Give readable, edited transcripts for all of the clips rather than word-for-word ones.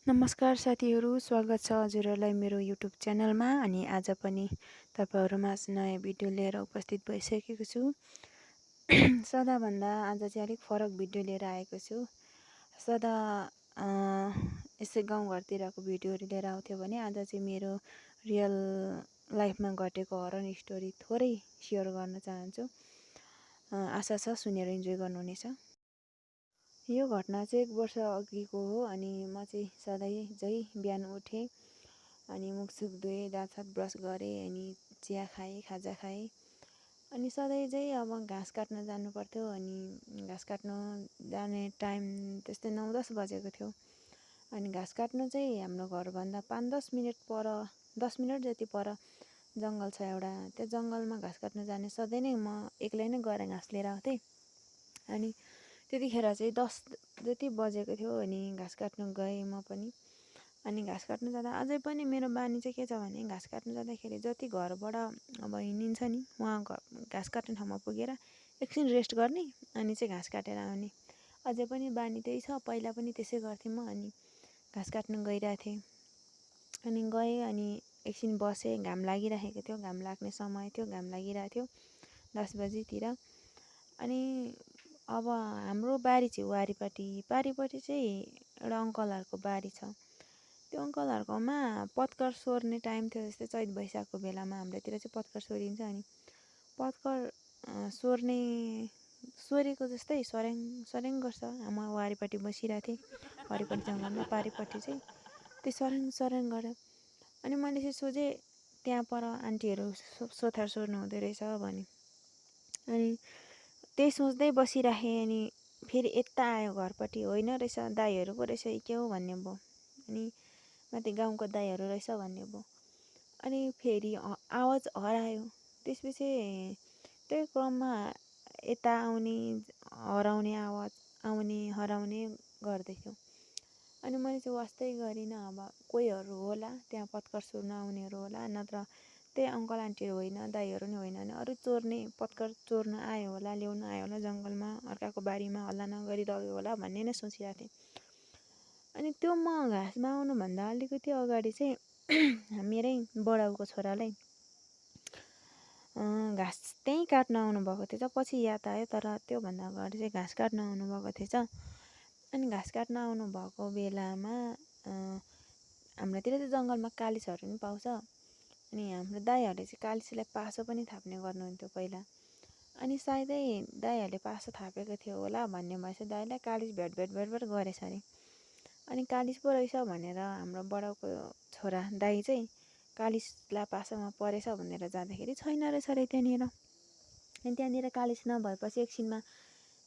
नमस्कार साथीहरू, स्वागत छ हजुरहरूलाई मेरो युट्युब च्यानलमा। अनि आज पनि तपाईँहरूमा नयाँ भिडियो लिएर उपस्थित भइसकेको छु। सदाभन्दा आज चाहिँ अलिक फरक भिडियो लिएर आएको छु। सदा यसै गाउँघरतिरको भिडियोहरू लिएर आउँथ्यो भने आज चाहिँ मेरो रियल लाइफमा घटेको हरर स्टोरी थोरै सेयर गर्न चाहन्छु। आशा छ सुनेर इन्जोय गर्नुहुनेछ। यो घटना चाहिँ 1 वर्ष अघिको हो। अनि म चाहिँ सधैँ बिहान उठेँ, अनि मुखसुख धोएँ, दाँत सात ब्रस गरेँ, अनि चिया खाएँ, खाजा खाएँ। अनि सधैँ चाहिँ अब घाँस काट्न जानु पर्थ्यो। अनि घाँस काट्न जाने टाइम त्यस्तै 9-10 बजेको थियो। अनि घाँस काट्नु चाहिँ हाम्रो घरभन्दा 5-10 मिनट पर, 10 मिनट जति पर जङ्गल छ एउटा। त्यो जङ्गलमा घाँस काट्न जाने सधैँ नै म एक्लै नै गएर घाँस लिएर आउँथेँ। अनि त्यतिखेर चाहिँ 10 जति बजेको थियो। अनि घाँस काट्न गएँ म पनि। अनि घाँस काट्न जाँदा अझै पनि मेरो बानी चाहिँ के छ भने, घाँस काट्न जाँदाखेरि जति घरबाट अब हिँडिन्छ नि, वहाँ घाँस काट्ने ठाउँमा पुगेर एकछिन रेस्ट गर्ने, अनि चाहिँ घाँस काटेर आउने। अझै पनि बानी त्यही छ। पहिला पनि त्यसै गर्थेँ म। अनि घाँस काट्न गइरहेको थिएँ। अनि गएँ, अनि एकछिन बसेँ। घाम लागिरहेको थियो, घाम लाग्ने समय थियो, घाम लागिरहेको थियो 10 बजीतिर। अनि अब हाम्रो बारी चाहिँ पारिपट्टि चाहिँ एउटा अङ्कलहरूको बारी छ। त्यो अङ्कलहरूकोमा पत्कर सोर्ने टाइम थियो। जस्तै चैत वैशाखको बेलामा हाम्रोतिर चाहिँ पत्कर सोरिन्छ। अनि पत्कर सोरेको जस्तै सर्याङ सर्याङ गर्छ। म वारिपट्टि बसिरहेको थिएँ, वारिपट्टि जङ्गलमा। पारिपट्टि चाहिँ त्यो सर्याङ सर्याङ गर्यो। अनि मैले चाहिँ सोचेँ त्यहाँ पर आन्टीहरू सोथार सोर्नु हुँदो रहेछ भने। अनि त्यही सोच्दै बसिराखेँ। अनि फेरि यता आयो घरपट्टि, होइन रहेछ, दाईहरू पो रहेछ के हो भन्ने भयो। अनि माथि गाउँको दाईहरू रहेछ भन्ने भयो। अनि फेरि आवाज हरायो। त्यसपछि त्यही क्रममा यता आउने हराउने आवाज, आउने हराउने गर्दैथ्यो। अनि मैले चाहिँ वास्तै गरिनँ, अब कोहीहरू होला त्यहाँ पत्कर सोर्न आउनेहरू होला, नत्र त्यही अङ्कल आन्टीहरू होइन, दाईहरू नै होइन भने अरू पत्कर चोर्न आयो होला, ल्याउन आयो होला, जङ्गलमा अर्काको बारीमा हल्ला नगरिरहेको होला भन्ने नै सोचिरहेको थिएँ। अनि त्यो म घाँसमा आउनुभन्दा अलिकति अगाडि चाहिँ मेरै बडाउको छोरालाई घाँस त्यहीँ काट्न आउनुभएको थिएछ। पछि याद आयो, तर त्योभन्दा अगाडि चाहिँ घाँस काट्न आउनुभएको थिएछ। अनि घाँस काट्न आउनुभएको बेलामा हाम्रोतिर चाहिँ जङ्गलमा कालिसहरू पनि पाउँछ। अनि हाम्रो दाईहरूले चाहिँ कालिसलाई पासो पनि थाप्ने गर्नुहुन्थ्यो पहिला। अनि सायदै दाईहरूले पासो थापेको थियो होला भन्ने भएछ दाईलाई। कालिस भेट गरेछ अरे। अनि कालिस पो रहेछ भनेर हाम्रो बडाउको छोरा दाई चाहिँ कालिसलाई पासोमा परेछ भनेर जाँदाखेरि छैन रहेछ अरे त्यहाँनिर। अनि त्यहाँनिर कालिस नभएपछि एकछिनमा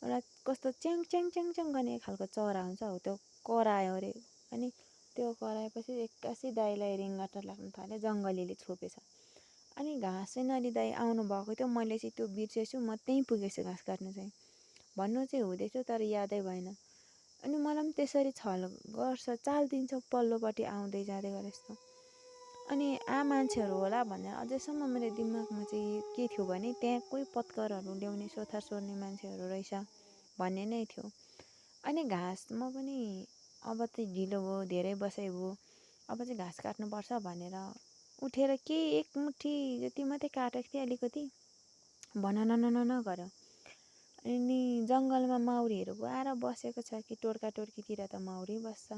एउटा कस्तो च्याङ च्याङ च्याङ च्याङ गर्ने खालको चरा हुन्छ हो, त्यो करायो अरे। अनि त्यो कराएपछि एक्कासी दाईलाई रिङ्गटा लाग्न थाल्यो, जङ्गलीले छोपेछ। अनि घाँस चाहिँ नलिँदै दाई आउनुभएको थियो। मैले चाहिँ त्यो बिर्सेछु, म त्यहीँ पुगेछु घाँस काट्नु चाहिँ। भन्नु चाहिँ हुँदैथ्यो तर यादै भएन। अनि मलाई पनि त्यसरी छल गर्छ, चाल दिन्छ पल्लोपट्टि आउँदै जाँदै गरे जस्तो। अनि मान्छेहरू होला भनेर अझैसम्म मेरो दिमागमा चाहिँ के थियो भने, त्यहाँ कोही पत्करहरू ल्याउने, सोथार सोर्ने मान्छेहरू रहेछ भन्ने नै थियो। अनि घाँसमा पनि अब चाहिँ ढिलो भयो, धेरै बसाइ भयो, अब चाहिँ घाँस काट्नुपर्छ भनेर उठेर केही एक मुठी जति मात्रै काटेको थिएँ, अलिकति भनननन गऱ्यो। अनि जङ्गलमा माउरीहरू पो आएर बसेको छ कि, टोड्का टोड्कीतिर त माउरी बस्छ,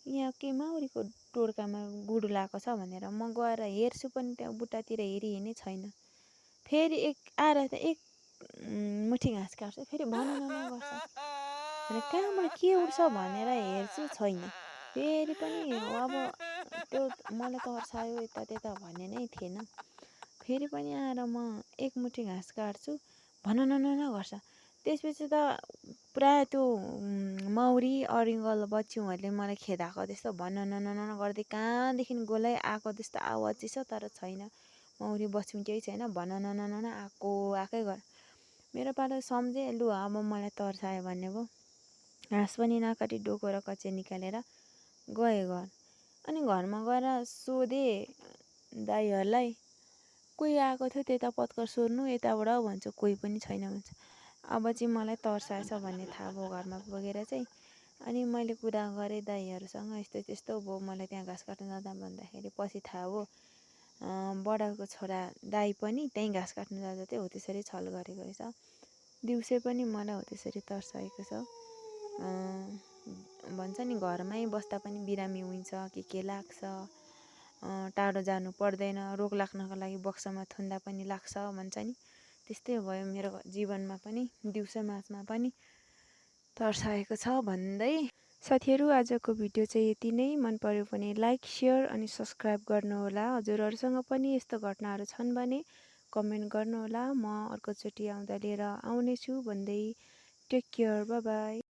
यहाँ के माउरीको टोड्कामा गुडु लगाएको छ भनेर म गएर हेर्छु पनि, त्यहाँ बुट्टातिर हेरिहिँड्ने छैन। फेरि आएर एक मुठी घाँस काट्छु, फेरि भननन गर्छ। अनि कहाँबाट के उठ्छ भनेर हेर्छु, छैन। फेरि पनि अब त्यो मलाई तर्सायो यता त्यता भन्ने नै थिएन। फेरि पनि आएर म एक मुठी घाँस काट्छु, भननन गर्छ। त्यसपछि त पुरा त्यो माउरी अरिङ्गल बच्चुहरूले मलाई खेदाएको जस्तो भनननन गर्दै कहाँदेखि गोलै आएको जस्तो आवाज चाहिँ छ, तर छैन, माउरी बच्चु केही छैन, भनननन आएकै गर। मेरो पालो सम्झेँ, लु अब मलाई तर्सायो भन्ने भयो। घाँस पनि नकाटी डोको र कचिया निकालेर गएँ घर। अनि घरमा गएर सोधेँ दाईहरूलाई, कोही आएको थियो त्यता पत्कर सोर्नु, यताबाट भन्छु कोही पनि छैन भन्छ। अब चाहिँ मलाई तर्साएछ भन्ने थाहा भयो घरमा पुगेर चाहिँ। अनि मैले कुरा गरेँ दाइहरूसँग, यस्तो त्यस्तो भयो, मलाई त्यहाँ घाँस काट्न जाँदा भन्दाखेरि पछि थाहा हो बडाको छोरा दाइ पनि त्यहीँ घाँस काट्न जाँदा चाहिँ हो त्यसरी छल गरेको रहेछ। दिउँसै पनि मलाई हो त्यसरी तर्साएको छ। भन्छ नि घरमै बस्दा पनि बिरामी हुन्छ, के लाग्छ, टाढो जानु पर्दैन, रोग लाग्नको लागि बक्सामा थुन्दा पनि लाग्छ भन्छ नि, त्यस्तै भयो मेरो जीवनमा पनि, दिउँसो माझमा पनि तर्साएको छ भन्दै। साथीहरू, आजको भिडियो चाहिँ यति नै। मन पर्यो भने लाइक, सेयर अनि सब्सक्राइब गर्नुहोला। हजुरहरूसँग पनि यस्तो घटनाहरू छन् भने कमेन्ट गर्नुहोला। म अर्कोचोटि आउँदा लिएर आउनेछु भन्दै टेक केयर, बाई बाई।